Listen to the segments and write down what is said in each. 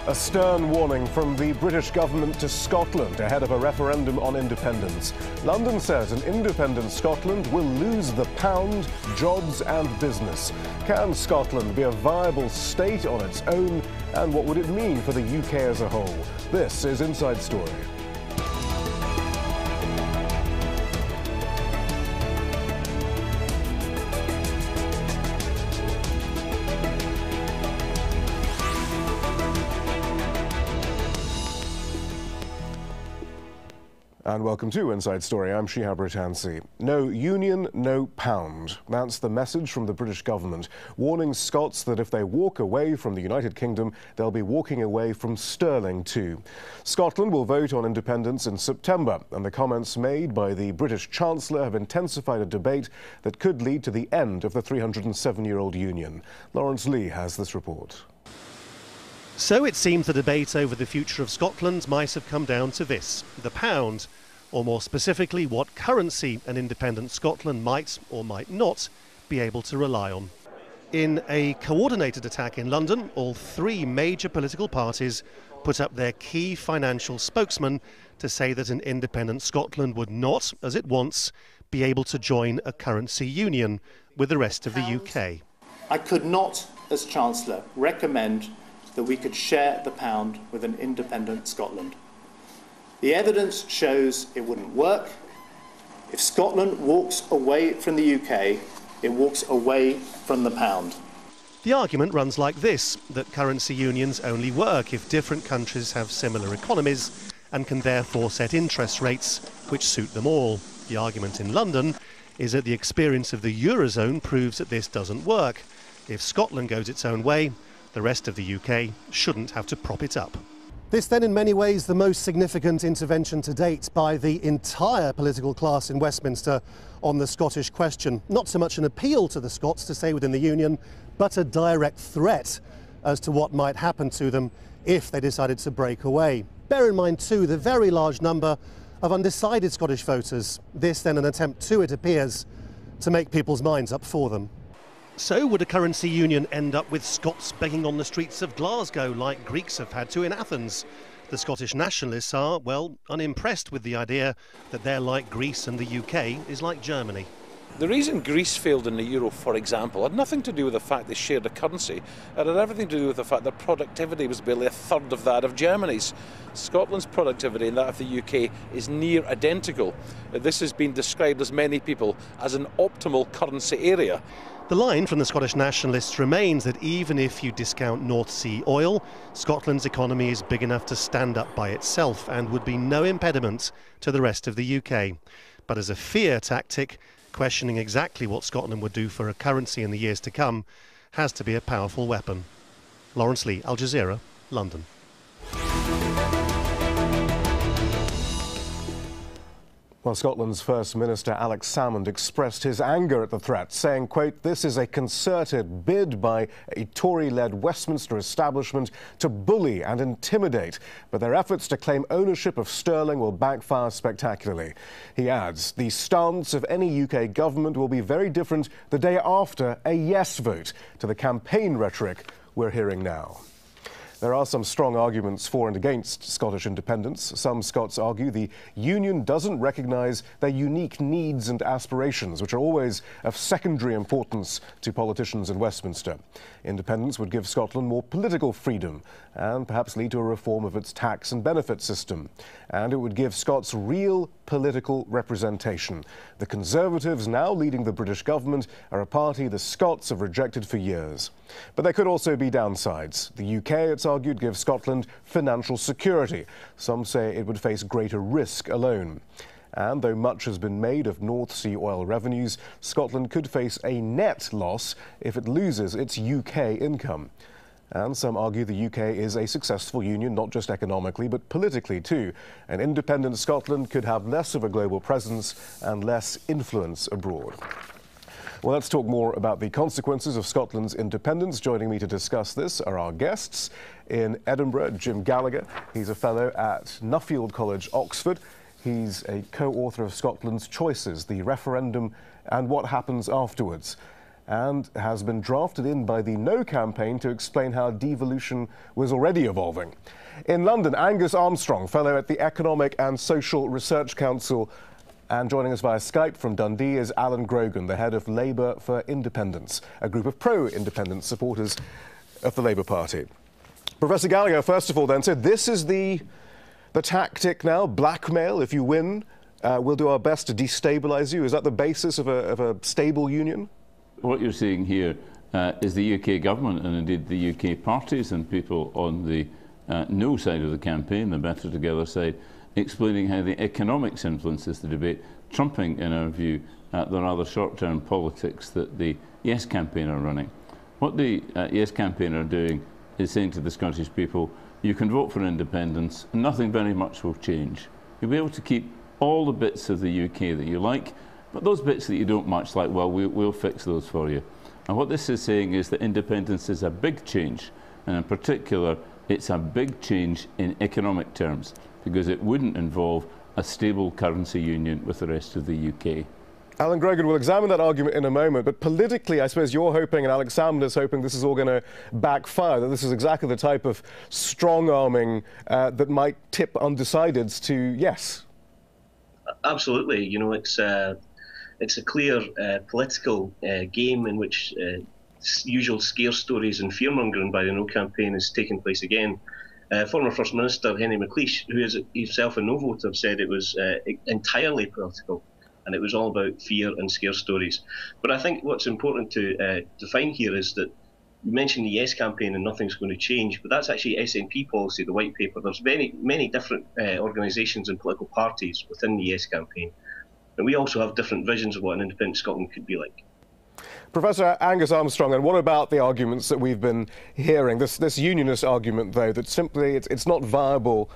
A stern warning from the British government to Scotland ahead of a referendum on independence. London says an independent Scotland will lose the pound, jobs and business. Can Scotland be a viable state on its own? And what would it mean for the UK as a whole? This is Inside Story. And welcome to Inside Story. I'm Shihab Ritansi. No union, no pound. That's the message from the British government, warning Scots that if they walk away from the United Kingdom, they'll be walking away from sterling too. Scotland will vote on independence in September, and the comments made by the British Chancellor have intensified a debate that could lead to the end of the 307-year-old union. Lawrence Lee has this report. So it seems the debate over the future of Scotland might have come down to this: the pound, or more specifically, what currency an independent Scotland might or might not be able to rely on. In a coordinated attack in London, all three major political parties put up their key financial spokesman to say that an independent Scotland would not, as it wants, be able to join a currency union with the rest of the UK. I could not, as Chancellor, recommend that we could share the pound with an independent Scotland. The evidence shows it wouldn't work. If Scotland walks away from the UK, it walks away from the pound. The argument runs like this, that currency unions only work if different countries have similar economies and can therefore set interest rates which suit them all. The argument in London is that the experience of the Eurozone proves that this doesn't work. If Scotland goes its own way, the rest of the UK shouldn't have to prop it up. This then in many ways the most significant intervention to date by the entire political class in Westminster on the Scottish question. Not so much an appeal to the Scots to stay within the Union, but a direct threat as to what might happen to them if they decided to break away. Bear in mind too the very large number of undecided Scottish voters. This then an attempt too, it appears, to make people's minds up for them. So would a currency union end up with Scots begging on the streets of Glasgow like Greeks have had to in Athens? The Scottish nationalists are, well, unimpressed with the idea that they're like Greece and the UK is like Germany. The reason Greece failed in the euro, for example, had nothing to do with the fact they shared a currency. It had everything to do with the fact that productivity was barely a third of that of Germany's. Scotland's productivity and that of the UK is near identical. This has been described as many people as an optimal currency area. The line from the Scottish nationalists remains that even if you discount North Sea oil, Scotland's economy is big enough to stand up by itself and would be no impediment to the rest of the UK. But as a fear tactic, questioning exactly what Scotland would do for a currency in the years to come has to be a powerful weapon. Lawrence Lee, Al Jazeera, London. Well, Scotland's First Minister Alex Salmond expressed his anger at the threat, saying, quote, "This is a concerted bid by a Tory-led Westminster establishment to bully and intimidate, but their efforts to claim ownership of sterling will backfire spectacularly." He adds, the stance of any UK government will be very different the day after a yes vote to the campaign rhetoric we're hearing now. There are some strong arguments for and against Scottish independence. Some Scots argue the union doesn't recognise their unique needs and aspirations, which are always of secondary importance to politicians in Westminster. Independence would give Scotland more political freedom and perhaps lead to a reform of its tax and benefit system. And it would give Scots real political representation. The Conservatives, now leading the British government, are a party the Scots have rejected for years. But there could also be downsides. The UK, it's argued, gives Scotland financial security. Some say it would face greater risk alone. And though much has been made of North Sea oil revenues, Scotland could face a net loss if it loses its UK income. And some argue the UK is a successful union, not just economically, but politically too. An independent Scotland could have less of a global presence and less influence abroad. Well, let's talk more about the consequences of Scotland's independence. Joining me to discuss this are our guests. In Edinburgh, Jim Gallagher. He's a fellow at Nuffield College, Oxford. He's a co-author of Scotland's Choices, the referendum and what happens afterwards. and has been drafted in by the No campaign to explain how devolution was already evolving. In London, Angus Armstrong, fellow at the Economic and Social Research Council, and joining us via Skype from Dundee is Alan Grogan, the head of Labour for Independence, a group of pro-independence supporters of the Labour Party. Professor Gallagher, first of all then, so this is the tactic now, blackmail. If you win, we'll do our best to destabilise you. Is that the basis of a stable union? What you're seeing here is the UK government and indeed the UK parties and people on the no side of the campaign, the Better Together side, explaining how the economics influences the debate, trumping, in our view, the rather short-term politics that the Yes campaign are running. What the Yes campaign are doing is saying to the Scottish people, you can vote for independence and nothing very much will change. You'll be able to keep all the bits of the UK that you like, but those bits that you don't much like, well, we'll fix those for you. And what this is saying is that independence is a big change, and in particular, it's a big change in economic terms, because it wouldn't involve a stable currency union with the rest of the UK. Alan Grogan, we'll examine that argument in a moment, but politically, I suppose you're hoping, and Alex Salmond is hoping, this is all going to backfire, that this is exactly the type of strong-arming that might tip undecideds to yes. Absolutely. You know, it's a clear political game in which usual scare stories and fear-mongering by the No campaign is taking place again. Former First Minister Henry McLeish, who is himself a No voter, said it was entirely political and it was all about fear and scare stories. But I think what's important to define here is that you mentioned the Yes campaign and nothing's going to change, but that's actually SNP policy, the white paper. There's many different organisations and political parties within the Yes campaign, and we also have different visions of what an independent Scotland could be like. Professor Angus Armstrong, and what about the arguments that we've been hearing, this unionist argument, though, that simply it's not viable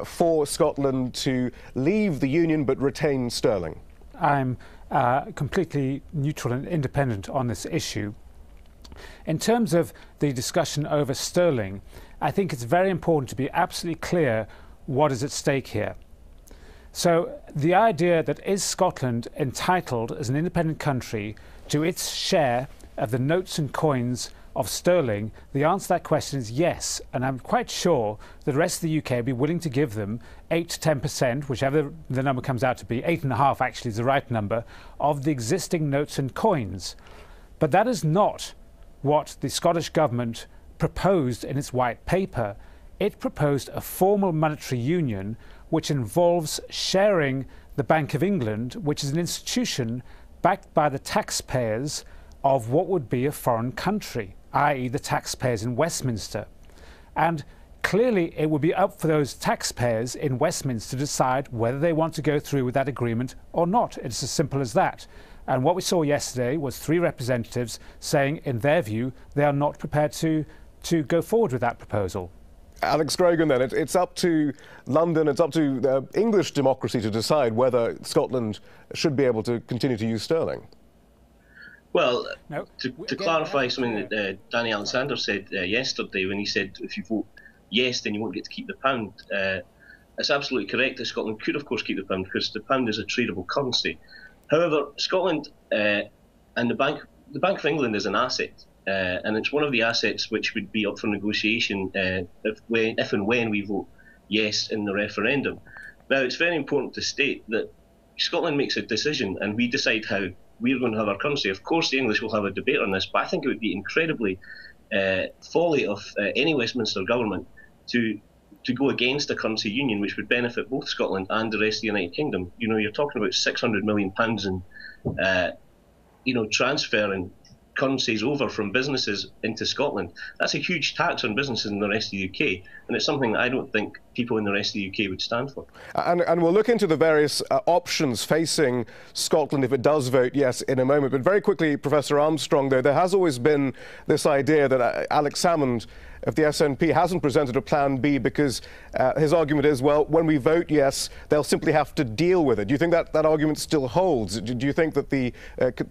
for Scotland to leave the Union but retain sterling? I'm completely neutral and independent on this issue. In terms of the discussion over sterling, I think it's very important to be absolutely clear what is at stake here. So the idea that is Scotland entitled as an independent country to its share of the notes and coins of sterling, the answer to that question is yes. And I'm quite sure that the rest of the UK will be willing to give them 8 to 10%, whichever the number comes out to be, 8.5% actually is the right number, of the existing notes and coins. But that is not what the Scottish Government proposed in its white paper. It proposed a formal monetary union which involves sharing the Bank of England, which is an institution backed by the taxpayers of what would be a foreign country, i.e. the taxpayers in Westminster. And clearly it would be up for those taxpayers in Westminster to decide whether they want to go through with that agreement or not. It's as simple as that. And what we saw yesterday was 3 representatives saying, in their view, they are not prepared to go forward with that proposal. Alex Grogan, then, it's up to London, it's up to English democracy to decide whether Scotland should be able to continue to use sterling. Well, no, to clarify something that Danny Alexander said yesterday when he said if you vote yes, then you won't get to keep the pound. It's absolutely correct that Scotland could, of course, keep the pound because the pound is a tradable currency. However, Scotland and the Bank of England is an asset. And it's one of the assets which would be up for negotiation if and when we vote yes in the referendum. Now, it's very important to state that Scotland makes a decision and we decide how we're going to have our currency. Of course, the English will have a debate on this, but I think it would be incredibly folly of any Westminster government to go against a currency union which would benefit both Scotland and the rest of the United Kingdom. You know, you're talking about £600 million in, transferring currencies over from businesses into Scotland. That's a huge tax on businesses in the rest of the UK, and it's something that I don't think people in the rest of the UK would stand for. And we'll look into the various options facing Scotland if it does vote yes in a moment. But very quickly, Professor Armstrong, though, there has always been this idea that Alex Salmond of the SNP hasn't presented a plan B because his argument is, well, when we vote yes, they'll simply have to deal with it. Do you think that argument still holds? Do you think that the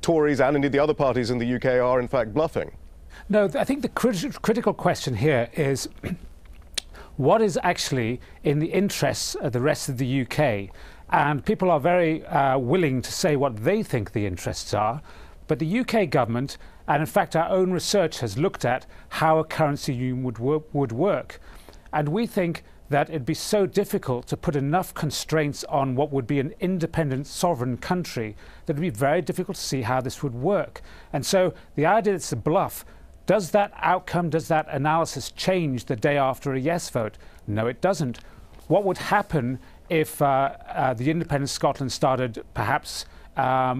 Tories and indeed the other parties in the UK are in fact bluffing? No, I think the critical question here is what is actually in the interests of the rest of the UK? And people are very willing to say what they think the interests are, but the UK government And in fact, our own research has looked at how a currency union would work. And we think that it'd be so difficult to put enough constraints on what would be an independent sovereign country that it'd be very difficult to see how this would work. And so the idea that it's a bluff, does that outcome, does that analysis change the day after a yes vote? No, it doesn't. What would happen if the independent Scotland started perhaps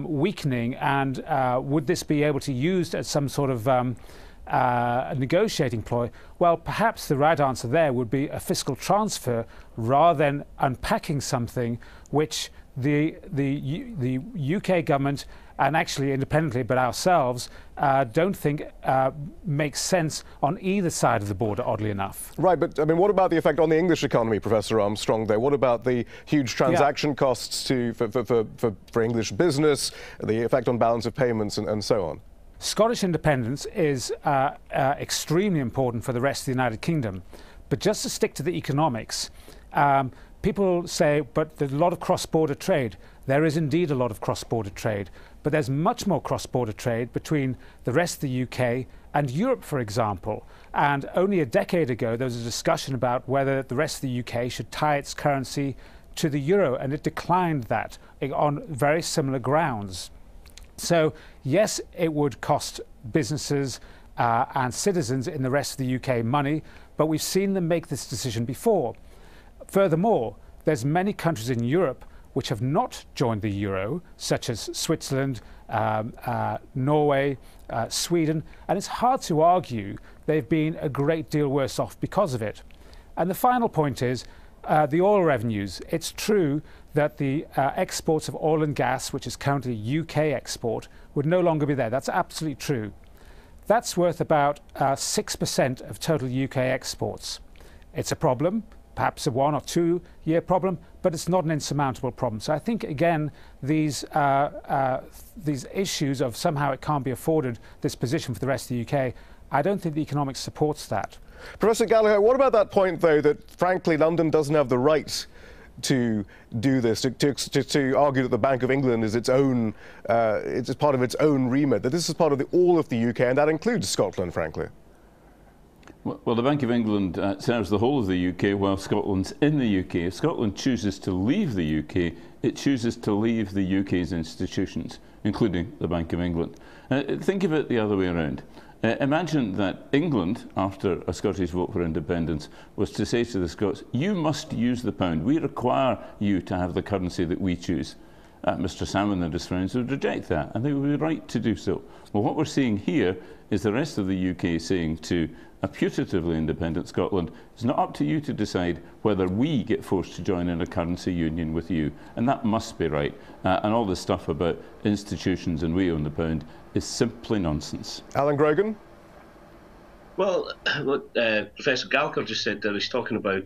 weakening, and would this be able to be used as some sort of a negotiating ploy? Well, perhaps the right answer there would be a fiscal transfer rather than unpacking something which the UK government, and actually independently, but ourselves, don't think makes sense on either side of the border, oddly enough. Right, but I mean, what about the effect on the English economy, Professor Armstrong, there? What about the huge transaction costs for English business, the effect on balance of payments and so on? Scottish independence is extremely important for the rest of the United Kingdom. But just to stick to the economics, people say, but there's a lot of cross-border trade. There is indeed a lot of cross-border trade, but there's much more cross-border trade between the rest of the UK and Europe, for example. And only a decade ago, there was a discussion about whether the rest of the UK should tie its currency to the euro, and it declined that on very similar grounds. So, yes, it would cost businesses and citizens in the rest of the UK money, but we've seen them make this decision before. Furthermore, there's many countries in Europe which have not joined the euro, such as Switzerland, Norway, Sweden, and it's hard to argue they've been a great deal worse off because of it. And the final point is the oil revenues. It's true that the exports of oil and gas, which is currently UK export, would no longer be there. That's absolutely true. That's worth about 6% of total UK exports. It's a problem, perhaps a 1 or 2 year problem, but it's not an insurmountable problem. So I think, again, these issues of somehow it can't be afforded this position for the rest of the UK, I don't think the economics supports that. Professor Gallagher, what about that point, though, that frankly London doesn't have the right to do this, to argue that the Bank of England is its own, it's part of its own remit, that this is part of all of the UK, and that includes Scotland, frankly? Well, the Bank of England serves the whole of the UK while Scotland's in the UK. If Scotland chooses to leave the UK, it chooses to leave the UK's institutions, including the Bank of England. Think of it the other way around. Imagine that England, after a Scottish vote for independence, was to say to the Scots, you must use the pound. We require you to have the currency that we choose. Mr. Salmond and his friends would reject that, and they would be right to do so. Well, what we're seeing here is the rest of the UK saying to a putatively independent Scotland, it's not up to you to decide whether we get forced to join in a currency union with you. And that must be right. And all this stuff about institutions and we own the pound is simply nonsense. Alan Grogan? Well, what Professor Gallagher just said there, he's talking about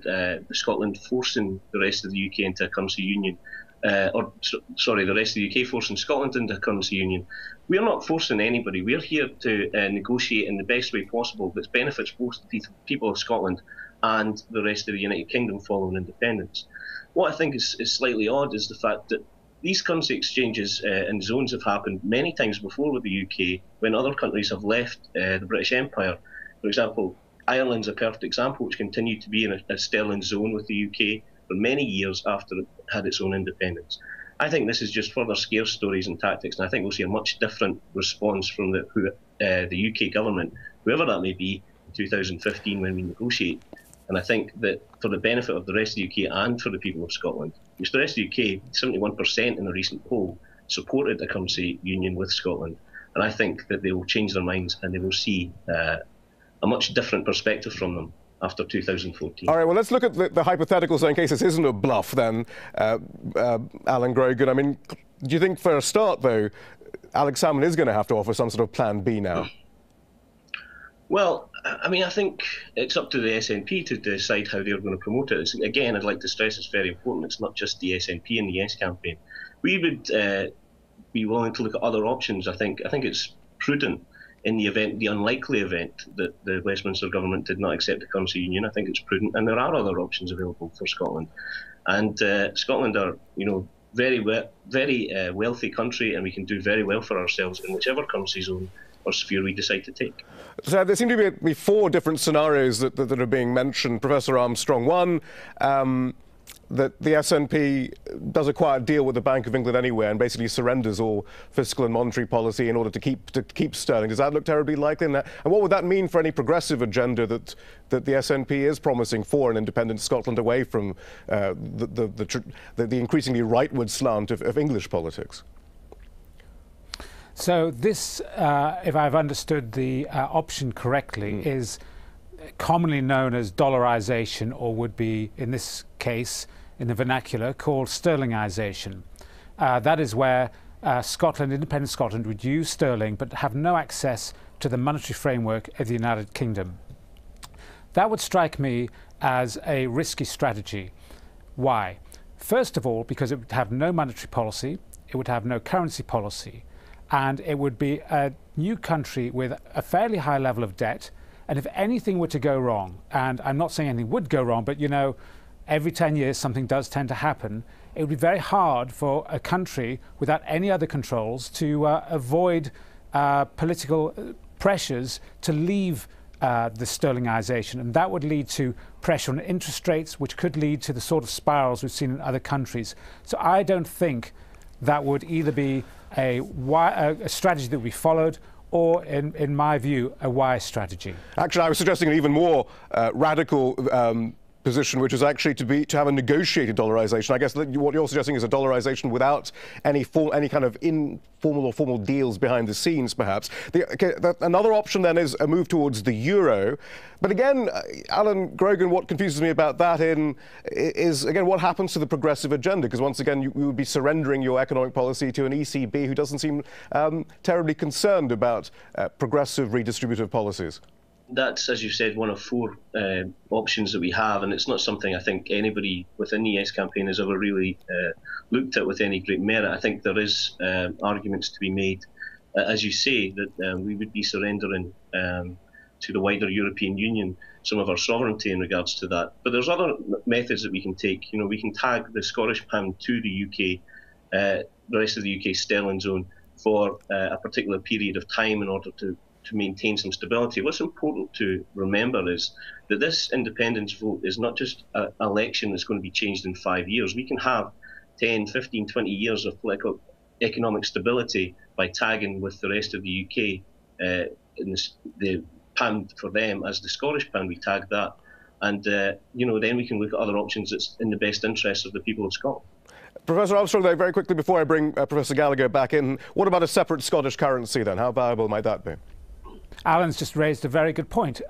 Scotland forcing the rest of the UK into a currency union. The rest of the UK forcing Scotland into a currency union. We're not forcing anybody. We're here to negotiate in the best way possible that benefits both the people of Scotland and the rest of the United Kingdom following independence. What I think is slightly odd is the fact that these currency exchanges and zones have happened many times before with the UK when other countries have left the British Empire. For example, Ireland's a perfect example, which continued to be in a sterling zone with the UK for many years after it had its own independence. I think this is just further scare stories and tactics, and I think we'll see a much different response from the UK government, whoever that may be, in 2015 when we negotiate. And I think that for the benefit of the rest of the UK and for the people of Scotland, which the rest of the UK, 71% in a recent poll, supported a currency union with Scotland. And I think that they will change their minds and they will see a much different perspective from them after 2014. All right, well, let's look at the hypotheticals in case this isn't a bluff then, Alan Grogan. I mean, do you think for a start, though, Alex Salmond is going to have to offer some sort of plan B now? Well, I mean, I think it's up to the SNP to decide how they're going to promote it. Again, I'd like to stress it's very important. It's not just the SNP and the Yes campaign. We would be willing to look at other options. I think it's prudent in the unlikely event that the Westminster government did not accept the currency union. I think it's prudent, and there are other options available for Scotland. And Scotland are, very wealthy country, and we can do very well for ourselves in whichever currency zone sphere we decide to take. So there seem to be 4 different scenarios that are being mentioned. Professor Armstrong, one, that the SNP does a quiet deal with the Bank of England anyway and basically surrenders all fiscal and monetary policy in order to keep sterling. Does that look terribly likely? And what would that mean for any progressive agenda that the SNP is promising for an independent Scotland away from the increasingly rightward slant of English politics? So this, if I've understood the option correctly, is commonly known as dollarization, or would be, in this case, in the vernacular, called sterlingization. That is where Scotland, independent Scotland, would use sterling but have no access to the monetary framework of the United Kingdom. That would strike me as a risky strategy. Why? First of all, because it would have no monetary policy, it would have no currency policy, and it would be a new country with a fairly high level of debt. And if anything were to go wrong, and I'm not saying anything would go wrong, but you know, every 10 years something does tend to happen, it would be very hard for a country without any other controls to avoid political pressures to leave the sterlingization. And that would lead to pressure on interest rates, which could lead to the sort of spirals we've seen in other countries. So I don't think that would either be a strategy that would be followed, or, in my view, a wise strategy. Actually, I was suggesting an even more radical position, which is actually to have a negotiated dollarization. I guess what you're suggesting is a dollarization without any kind of informal or formal deals behind the scenes, perhaps. Another option then is a move towards the euro. But again, Alan Grogan, what confuses me about that is, again, what happens to the progressive agenda? Because once again, you would be surrendering your economic policy to an ECB who doesn't seem terribly concerned about progressive redistributive policies. That's, as you said, one of 4 options that we have, and it's not something I think anybody within the Yes campaign has ever really looked at with any great merit. I think there is arguments to be made, as you say, that we would be surrendering to the wider European Union some of our sovereignty in regards to that. But there's other methods that we can take. You know, we can tag the Scottish pound to the UK, the rest of the UK sterling zone for a particular period of time in order to maintain some stability. What's important to remember is that this independence vote is not just an election that's going to be changed in 5 years. We can have 10, 15, 20 years of political economic stability by tagging with the rest of the UK in the pound for them as the Scottish pound. We tag that, and you know, then we can look at other options that's in the best interest of the people of Scotland. Professor Armstrong, though, very quickly before I bring Professor Gallagher back in, what about a separate Scottish currency then? How viable might that be? Alan's just raised a very good point.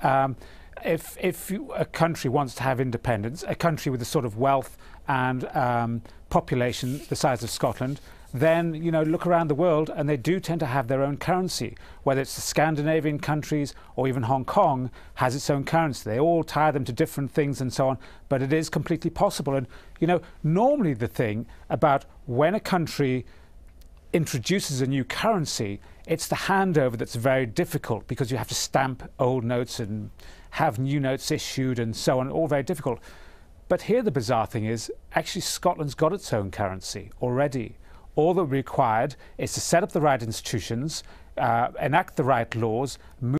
If a country wants to have independence, a country with the sort of wealth and population the size of Scotland, then, you know, look around the world and they do tend to have their own currency. Whether it's the Scandinavian countries or even Hong Kong has its own currency. They all tie them to different things and so on, but it is completely possible. And, you know, normally the thing about when a country introduces a new currency, it's the handover that's very difficult, because you have to stamp old notes and have new notes issued and so on, all very difficult. But here the bizarre thing is, actually Scotland's got its own currency already. All that required is to set up the right institutions, enact the right laws,